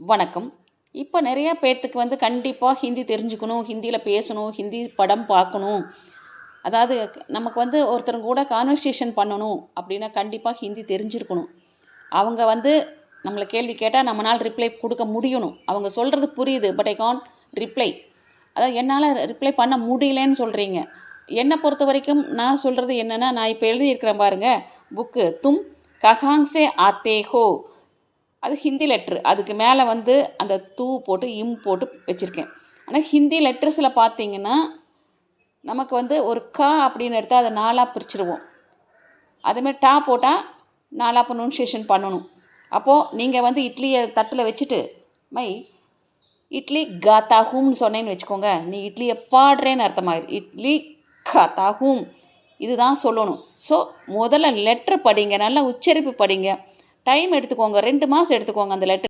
வணக்கம். இப்போ நிறையா பேத்துக்கு கண்டிப்பாக ஹிந்தி தெரிஞ்சுக்கணும், ஹிந்தியில் பேசணும், ஹிந்தி படம் பார்க்கணும். அதாவது நமக்கு ஒருத்தர் கூட கான்வர்சேஷன் பண்ணணும் அப்படின்னா கண்டிப்பாக ஹிந்தி தெரிஞ்சிருக்கணும். அவங்க நம்மளை கேள்வி கேட்டால் நம்மளால் ரிப்ளை கொடுக்க முடியணும். அவங்க சொல்கிறது புரியுது, பட் ஐ கான்ட் ரிப்ளை. அதாவது என்னால் ரிப்ளை பண்ண முடியலன்னு சொல்கிறீங்க. என்னை பொறுத்த வரைக்கும் நான் சொல்கிறது என்னென்னா, நான் இப்போ எழுதியிருக்கிறேன் பாருங்கள் புக்கு, தும் கஹாங் சே ஆத்தே ஹோ. அது ஹிந்தி லெட்ரு. அதுக்கு மேலே அந்த தூ போட்டு இம் போட்டு வச்சுருக்கேன். ஆனால் ஹிந்தி லெட்டர்ஸில் பார்த்தீங்கன்னா நமக்கு ஒரு கா அப்படின்னு எடுத்தால் அதை 4ஆக பிரிச்சுருவோம். அதேமாதிரி டா போட்டால் 4ஆக ப்ரொனன்சியேஷன் பண்ணணும். அப்போது நீங்கள் இட்லியை தட்டில் வச்சுட்டு மை இட்லி காத்தாஹூம்னு சொன்னேன்னு வச்சுக்கோங்க, நீ இட்லியை பாடுறேன்னு அர்த்தமாயிரு. இட்லி காத்தாஹூம் இதுதான் சொல்லணும். ஸோ முதல்ல லெட்ரு படிங்க, நல்லா உச்சரிப்பு படிங்க. டைம் எடுத்துக்கோங்க, 2 மாதம் எடுத்துக்கோங்க அந்த லெட்டர்